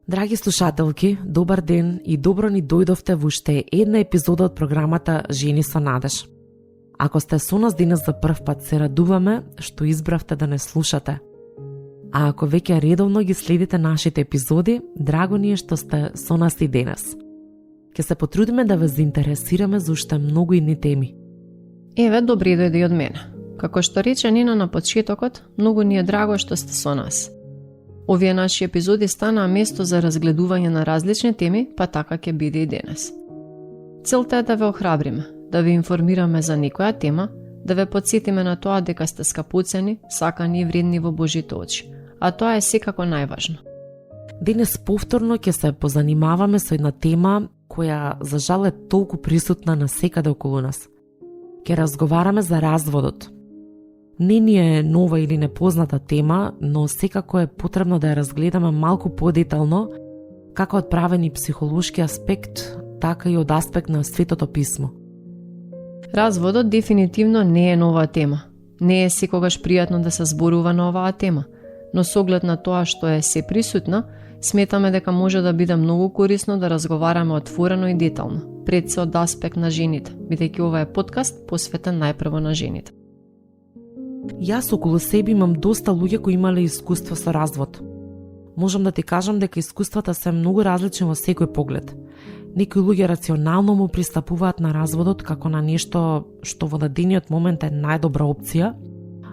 Драги слушателки, добар ден и добро ни дојдовте во уште една епизода од програмата Жени со надеж. Ако сте со нас денес за прв пат, се радуваме што избравте да не слушате. А ако веќе редовно ги следите нашите епизоди, драго ни е што сте со нас и денес. Ке се потрудиме да ве заинтересираме за уште многу идни теми. Еве, добри дојде од мене. Како што рече Нина на почетокот, многу ни е драго што сте со нас. Овие наши епизоди станаа место за разгледување на различни теми, па така ќе биде и денес. Целта е да ве охрабриме, да ве информираме за некоја тема, да ве подсетиме на тоа дека сте скапоцени, сакани и вредни во Божите очи, а тоа е секако најважно. Денес повторно ќе се позанимаваме со една тема која за жал е толку присутна на секаде околу нас. Ќе разговараме за разводот. Не ни е нова или непозната тема, но секако е потребно да ја разгледаме малку подетално, како од правен и психолошки аспект, така и од аспект на Светото писмо. Разводот дефинитивно не е нова тема. Не е секогаш пријатно да се зборува на оваа тема, но со оглед на тоа што е се присутна, сметаме дека може да биде многу корисно да разговараме отворено и детално, пред се од аспект на жените, бидејќи ова е подкаст посветен најпрво на жените. Јас околу себе имам доста луѓе кои имале искуство со развод. Можам да ти кажам дека искуствата се многу различни во секој поглед. Некои луѓе рационално му пристапуваат на разводот како на нешто што во дадениот момент е најдобра опција,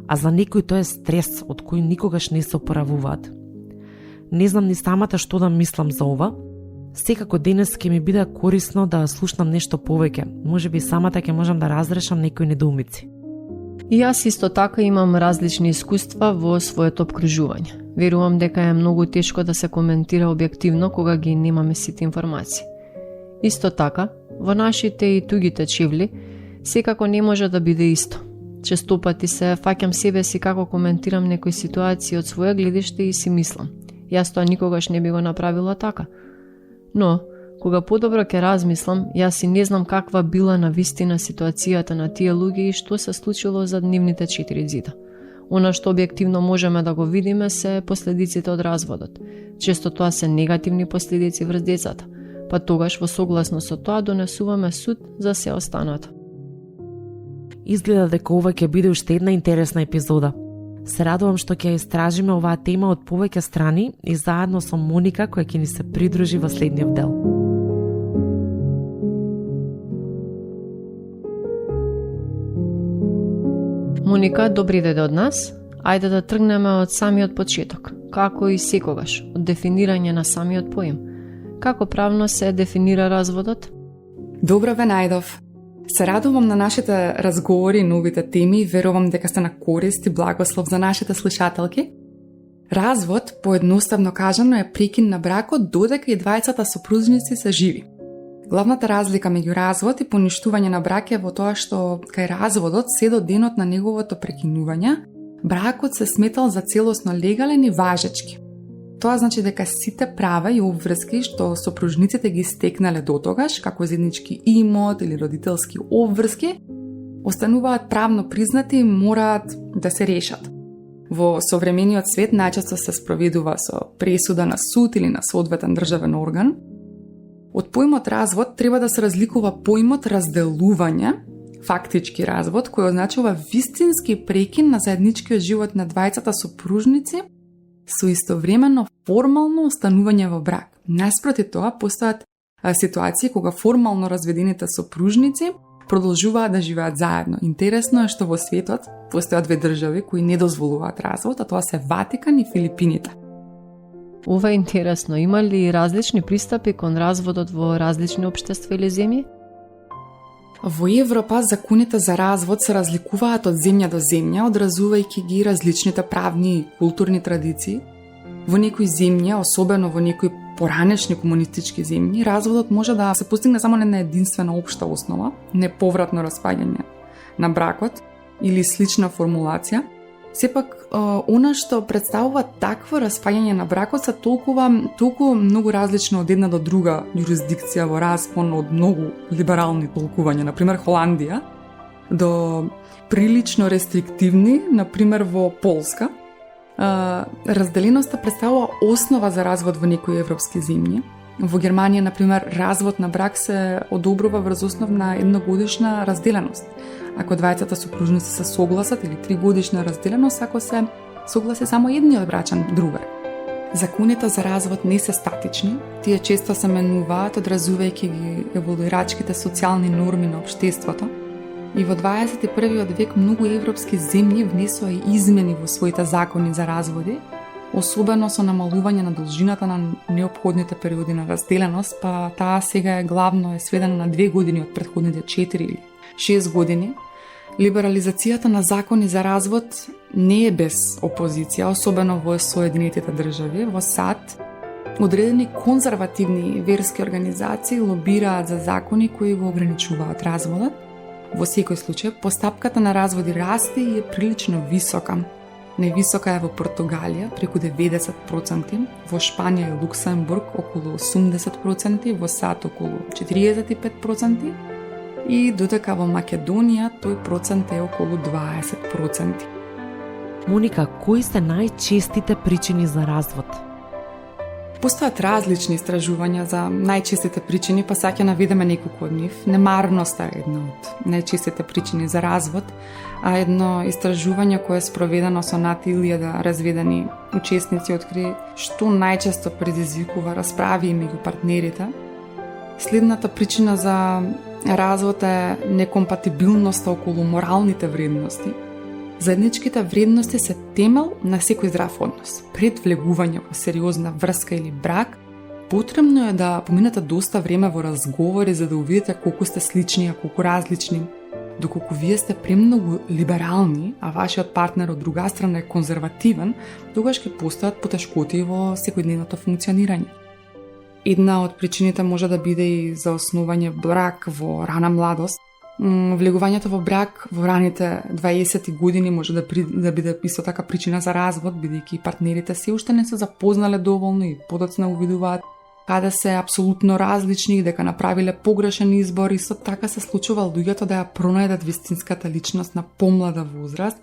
а за некои тоа е стрес од кој никогаш не се опоравуваат. Не знам ни самата што да мислам за ова. Секако денес ќе ми биде корисно да слушнам нешто повеќе. Можеби самата ќе можам да разрешам некои недоумици. И јас исто така имам различни искуства во своето обкружување. Верувам дека е многу тешко да се коментира објективно кога ги немаме сите информации. Исто така, во нашите и тугите чевли, секако не може да биде исто. Често пати се фаќам себе си како коментирам некои ситуации од своја гледиште и си мислам. Јас тоа никогаш не би го направила така. Но, кога подобро ќе размислам, јас и не знам каква била на вистина ситуацијата на тие луѓе и што се случило за нивните 4 зида. Она што објективно можеме да го видиме се последиците од разводот. Често тоа се негативни последици врз децата, па тогаш во согласно со тоа донесуваме суд за се останато. Изгледа дека ова ќе биде уште една интересна епизода. Се радувам што ќе истражиме оваа тема од повеќе страни и заедно со Моника која ќе ни се придружи во следниот дел. Моника, добри дојде од нас. Ајде да тргнеме од самиот почеток, како и секогаш, од дефинирање на самиот поим. Како правно се дефинира разводот? Добро ве најдов. Се радувам на нашите разговори и новите теми и верувам дека сте на корист и благослов за нашите слушателки. Развод, поедноставно кажано, е прекин на бракот додека и двајцата сопружници се живи. Главната разлика меѓу развод и поништување на брак е во тоа што кај разводот се до денот на неговото прекинување, бракот се сметал за целосно легален и важечки. Тоа значи дека сите права и обврски што сопружниците ги стекнале дотогаш, како заеднички имот или родителски обврски, остануваат правно признати и мораат да се решат. Во современиот свет најчесто се спроведува со пресуда на суд или на соодветен државен орган. Од поимот развод треба да се разликува поимот разделување, фактички развод, кој означува вистински прекин на заедничкиот живот на двајцата сопружници со истовремено формално останување во брак. Наспроти тоа, постојат ситуации кога формално разведените сопружници продолжуваат да живеат заедно. Интересно е што во светот постојат две држави кои не дозволуваат развод, а тоа се Ватикан и Филипините. Ова е интересно. Има ли различни пристапи кон разводот во различни општества или земји? Во Европа законите за развод се разликуваат од земја до земја, одразувајќи ги различните правни и културни традиции. Во некои земји, особено во некои поранешни комунистички земји, разводот може да се постигне само на една единствена општа основа, неповратно распаѓање на бракот или слична формулација. Сепак, она што представува такво распаѓање на бракот се толку многу различно од една до друга јурисдикција во распон од многу либерални толкувања, например Холандија, до прилично рестриктивни, например во Полска, Разделеноста представува основа за развод во некои европски земји. Во Германија, например, развод на брак се одобрува врз основ на едногодишна разделеност. Ако двајцата супружници се согласат, или 3-годишна разделеност ако се согласи само едниот брачен другар. Законите за развод не се статични, тие често се менуваат одразувајќи ги еволуирачките социјални норми на општеството. И во 21. век многу европски земји внесоа и измени во своите закони за разводи, особено со намалување на должината на неопходните периоди на разделеност, па таа сега главно сведена на 2 години од претходните 4 или 6 години. Либерализацијата на закони за развод не е без опозиција, особено во Соединетите држави. Во САД, одредени конзервативни верски организации лобираат за закони кои го ограничуваат разводот. Во секој случај, постапката на разводи расте и е прилично висока. Највисока е во Португалија, преку 90%, во Шпанија и Луксембург околу 80%, во САД околу 45%, и додека во Македонија тој процент е околу 20%. Моника, кои се најчестите причини за развод? Постојат различни истражувања за најчестите причини, па сега ќе наведеме неколку од нив. Немарноста е една од најчестите причини за развод, а едно истражување кое е спроведено со над 1000 разведени учесници откри што најчесто предизвикува расправи меѓу партнерите. Следната причина за развод е некомпатибилноста околу моралните вредности. Заедничките вредности се темел на секој здрав однос. Пред влегување во сериозна врска или брак, потребно е да поминете доста време во разговори за да увидите колку сте слични, а колку различни. Доколку вие сте премногу либерални, а вашиот партнер од друга страна е конзервативен, тогаш ќе постојат потешкоти во секојдневното функционирање. Една од причините може да биде и за основање брак во рана младост. Влегувањето во брак во раните 20 години може да биде исто така причина за развод, бидејќи партнерите се уште не се запознале доволно и подоцна увидуваат каде се апсолутно различни и дека направиле погрешен избор. Исто така се случува луѓето да ја пронајдат вистинската личност на помлада возраст,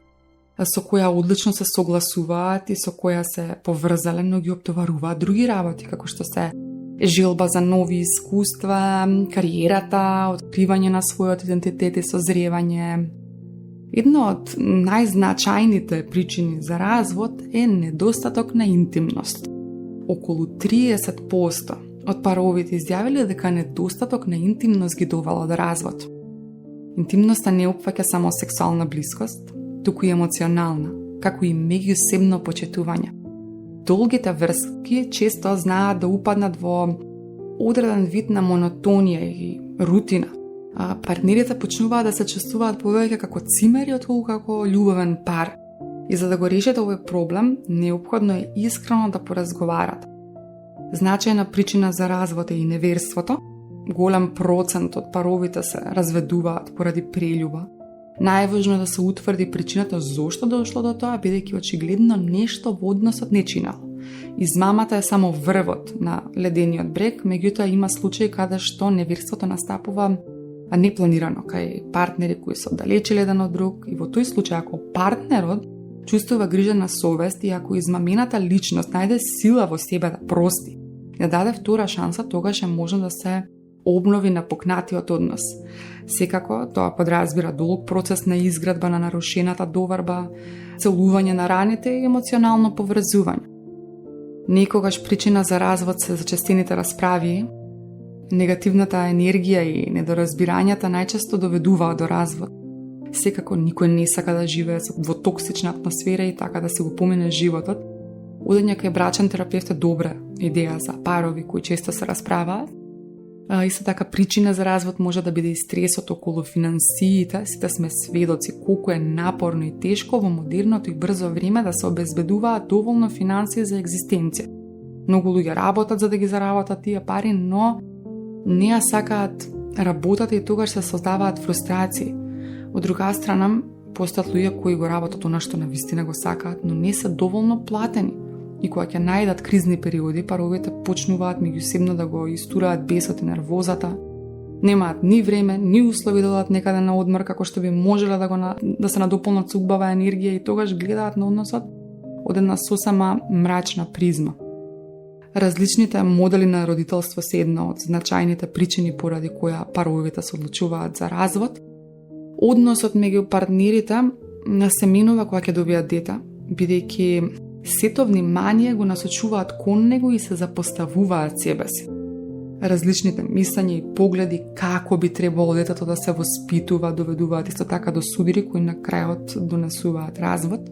со која одлично се согласуваат и со која се поврзале, но ги оптоваруваат други работи, како што се желба за нови искуства, кариерата, откривање на својот идентитет и созревање. Една од најзначајните причини за развод е недостаток на интимност. Околу 30% од паровите изјавиле дека недостаток на интимност ги довело до развод. Интимноста не опфаќа само сексуална блискост, туку и емоционална, како и меѓусебно почитување. Долгите врски често знаат да упаднат во одреден вид на монотонија и рутина. А партнерите почнуваат да се чувствуваат повеќе како цимери отколку како љубовен пар. И за да го решите овој проблем, неопходно е искрено да поразговарат. Значајна причина за развод е и неверството. Голем процент од паровите се разведуваат поради прељуба. Најважно е да се утврди причината зошто дошло до тоа, бидејќи очигледно нешто во односот не чинало. Измамата е само врвот на ледениот брег, меѓутоа има случаи каде што неверството настапува непланирано кај партнери кои се оддалечиле еден од друг, и во тој случај ако партнерот чувствува грижа на совест и ако измамената личност најде сила во себе да прости и да даде втора шанса, тогаш е можно да се обнови напукнатиот однос. Секако, тоа подразбира долг процес на изградба на нарушената доварба, целување на раните и емоционално поврзување. Некогаш причина за развод се зачестените расправи, негативната енергија и недоразбирањата најчесто доведуваат до развод. Секако никој не сака да живее во токсична атмосфера и така да се го помине животот. Одење кај брачен терапевт е добра идеја за парови кои често се расправаат. Исто така причина за развод може да биде и стресот околу финансиите. Сите сме сведоци колку е напорно и тешко во модерното и брзо време да се обезбедуваат доволно финансии за екзистенција. Многу луѓе работат за да ги заработат тие пари, но не ја сакаат работата и тогаш се создаваат фрустрации. Од друга страна, постојат луѓе кои го работат она што навистина го сакаат, но не се доволно платени. И кога ќе најдат кризни периоди, паровите почнуваат меѓусебно да го истураат бесот и нервозата. Немаат ни време, ни услови да одат некаде на одмор како што би можеле да се надополнат со убава енергија и тогаш гледаат на односот од една сосема мрачна призма. Различните модели на родителство се една од значајните причини поради која паровите се одлучуваат за развод. Односот меѓу партнерите се менува кога ќе добијат дете, бидејќи сето внимание го насочуваат кон него и се запоставуваат себе си. Различните мислења и погледи како би требало детето да се воспитува доведуваат исто така до судири кои на крајот донесуваат развод.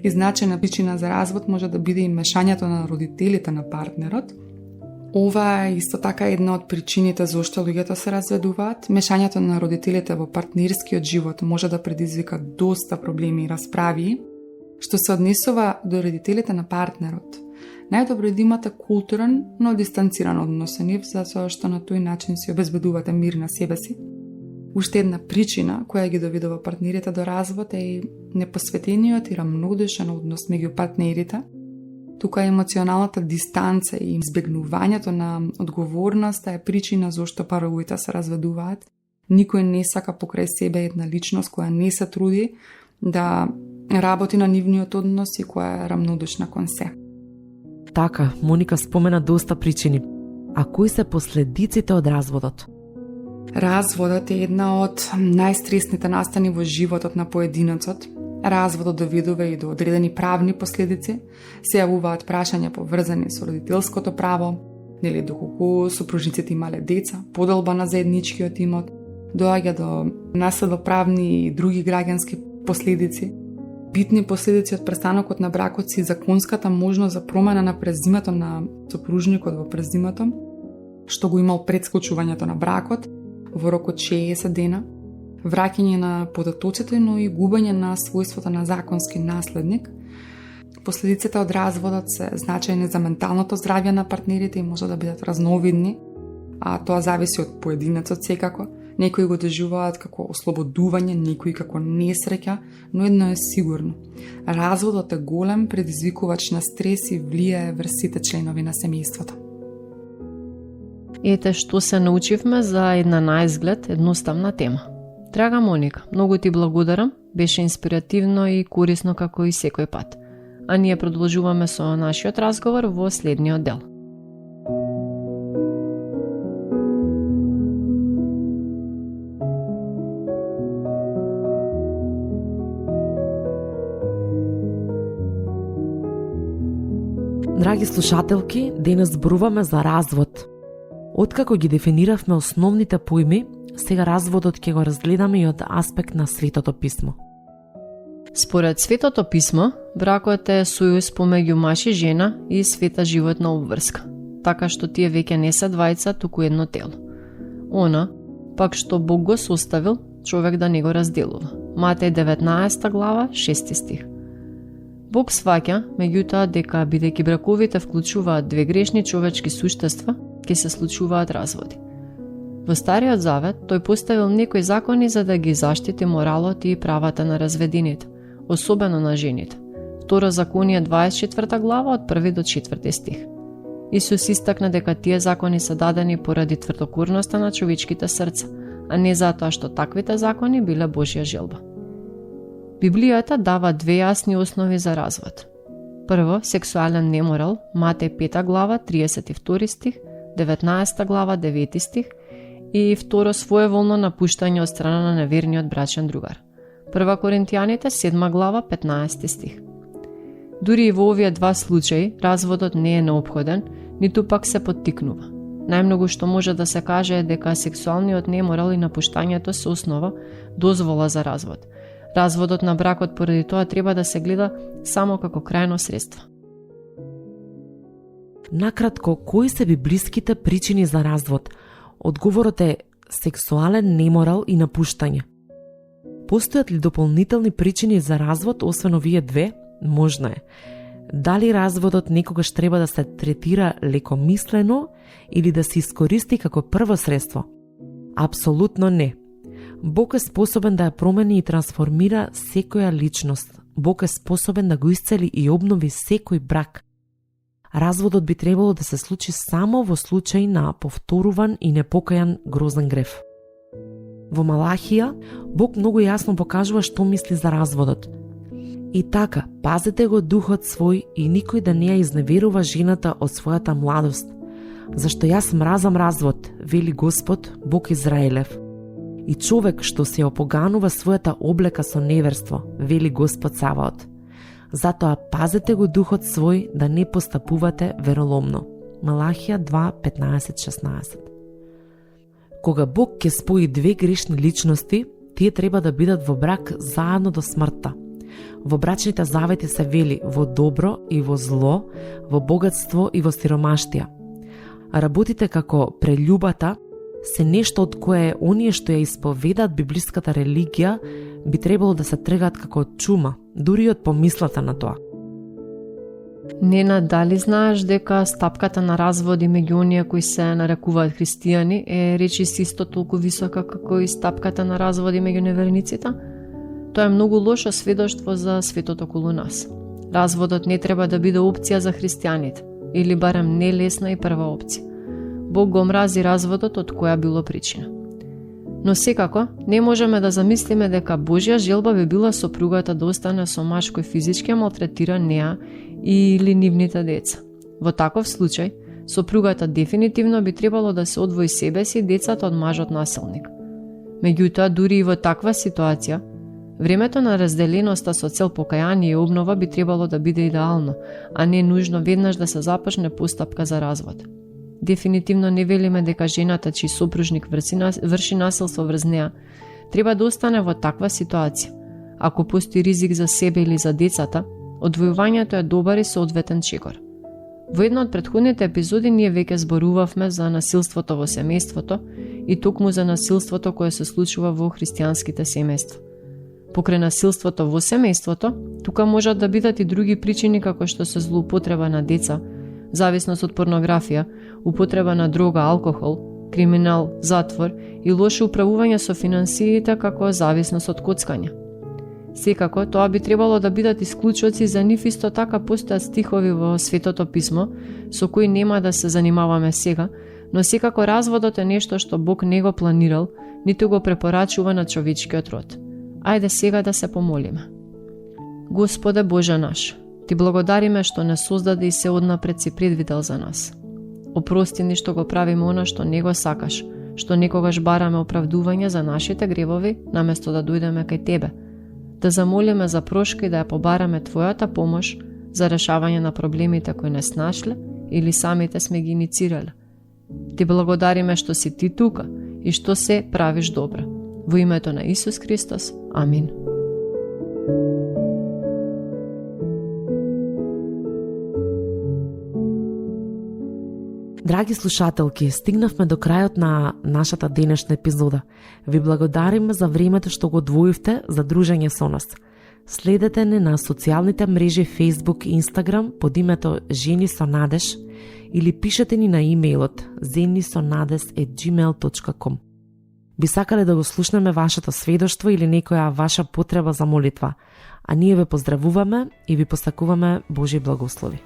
И значајна причина за развод може да биде и мешањето на родителите на партнерот. Ова е исто така една од причините зашто луѓето се разведуваат. Мешањето на родителите во партнерскиот живот може да предизвика доста проблеми и расправи, што се однесува до родителите на партнерот. Најдобро е да имате културен, но дистанциран однос со нив, затоа што на тој начин си обезбедувате мир на себе си. Уште една причина која ги доведува партнерите до развод е и непосветениот и рамнодушен однос меѓу партнерите. Тука емоционалната дистанца и избегнувањето на одговорноста е причина зашто паровите се разведуваат. Никој не сака покрај себе една личност која не се труди да работи на нивниот однос и која е рамнодушна кон се. Така, Моника спомена доста причини. А кои се последиците од разводот? Разводот е една од најстресните настани во животот на поединецот. Разводот доведува и до одредени правни последици, се јавуваат прашања поврзани со родителското право, нели доколку супружниците имале деца, поделба на заедничкиот имот, доаѓа до наследоправни и други граѓански последици. Битни последици од престанокот на бракот си законската можност за промена на презимето на супружникот во презимето, што го имал пред склучувањето на бракот, во рок од 60 дена, враќање на податоците, но и губење на својството на законски наследник. Последиците од разводот се значајни за менталното здравје на партнерите и може да бидат разновидни, а тоа зависи од поединецот секако. Некои го доживуваат како ослободување, некои како несреќа, но едно е сигурно. Разводот е голем предизвикувач на стрес и влијае врз сите членови на семејството. Ете што се научивме за една наизглед едноставна тема. Драга Моника, многу ти благодарам, беше инспиративно и корисно како и секој пат. А ние продолжуваме со нашиот разговор во следниот дел. Драги слушателки, денес зборуваме за развод. Откако ги дефиниравме основните поими, сега разводот ќе го разгледаме и од аспект на Светото писмо. Според Светото писмо, бракот е сојуз помеѓу маж и жена и света животна обврска, така што тие веќе не се двајца, туку едно тело. Она, пак што Бог го составил, човек да не го разделува. Матеј 19 глава, 6 стих. Бог сваќа, меѓутоа, дека бидејќи браковите вклучуваат две грешни човечки суштества, ќе се случуваат разводи. Во Стариот Завет, тој поставил некои закони за да ги заштити моралот и правата на разведените, особено на жените. Второ Законие 24 глава од 1 до 4 стих. Исус истакна дека тие закони се дадени поради тврдокорноста на човечките срца, а не затоа што таквите закони биле Божја желба. Библијата дава две јасни основи за развод. Прво, сексуален неморал, Матеј 5 глава 32 стих, 19 глава 9 стих, и второ, своеволно напуштање од страна на неверниот брачен другар. 1 Коринтијаните 7 глава 15 стих. Дури и во овие два случаи, разводот не е неопходен, ниту пак се поттикнува. Најмногу што може да се каже е дека сексуалниот неморал и напуштањето се основа дозвола за развод. Разводот на бракот поради тоа треба да се гледа само како крајно средство. Накратко, кои се библиските причини за развод? Одговорот е сексуален неморал и напуштање. Постојат ли дополнителни причини за развод освен овие две? Можно е. Дали разводот некогаш треба да се третира лекомислено или да се искористи како прво средство? Апсолутно не. Бог е способен да ја промени и трансформира секоја личност. Бог е способен да го исцели и обнови секој брак. Разводот би требало да се случи само во случај на повторуван и непокајан грозен грев. Во Малахија, Бог многу јасно покажува што мисли за разводот. И така, пазете го духот свој и никој да не ја изневерува жената од својата младост. Зашто јас мразам развод, вели Господ, Бог Израелев. И човек што се опоганува својата облека со неверство, вели Господ Саваот. Затоа пазете го духот свој да не постапувате вероломно. Малахија 2:15-16. Кога Бог ќе спои две грешни личности, тие треба да бидат во брак заедно до смртта. Во брачните завети се вели во добро и во зло, во богатство и во сиромаштија. Работите како прељубата се нешто од кое оние што ја исповедаат библиската религија би требало да се трегаат како од чума, дури од помислата на тоа. Нена, дали знаеш дека стапката на разводи меѓу оние кои се нарекуваат христијани е речиси исто толку висока како и стапката на разводи меѓу неверниците? Тоа е многу лошо сведоштво за светот околу нас. Разводот не треба да биде опција за христијаните, или барем не лесна и прва опција. Бог го мрази разводот од која било причина. Но секако, не можеме да замислиме дека Божја желба би била сопругата да остане со маж кој физички ја малтретира неа или нивните деца. Во таков случај, сопругата дефинитивно би требало да се одвои себе си и децата од мажот насилник. Меѓутоа, дури и во таква ситуација, времето на разделеноста со цел покаяние и обнова би требало да биде идеално, а не нужно веднаш да се започне постапка за развод. Дефинитивно не велиме дека жената чиј сопружник врши насилство врз неа треба да остане во таква ситуација. Ако постои ризик за себе или за децата, одвојувањето е добар и соодветен чекор. Во една од претходните епизоди ние веќе зборувавме за насилството во семејството и токму за насилството кое се случува во христијанските семејства. Покрај насилството во семејството, тука можат да бидат и други причини како што се злоупотреба на деца, зависност од порнографија, употреба на дрога, алкохол, криминал, затвор и лошо управување со финансиите како зависност од коцкање. Секако, тоа би требало да бидат исклучоци, за нив исто така постојат стихови во Светото писмо, со кои нема да се занимаваме сега, но секако разводот е нешто што Бог не го планирал, ниту го препорачува на човечкиот род. Ајде сега да се помолиме. Господе Боже наш, Ти благодариме што не создаде и се однапред си предвидел за нас. Опрости ни што го правиме она што не го сакаш, што некогаш бараме оправдување за нашите гревови, наместо да дојдеме кај Тебе. Да замолиме за прошка и да ја побараме Твојата помош за решавање на проблемите кои не снашле или самите сме ги иницирале. Ти благодариме што си Ти тука и што се правиш добро. Во името на Исус Христос. Амин. Драги слушателки, стигнавме до крајот на нашата денешна епизода. Ви благодариме за времето што го одвоивте за дружење со нас. Следете не на социјалните мрежи Facebook и Instagram под името Жени со надеж или пишете ни на имејлот zenisonades@gmail.com. Би сакале да го слушнеме вашето сведоштво или некоја ваша потреба за молитва, а ние ве поздравуваме и ви посакуваме Божи благослови.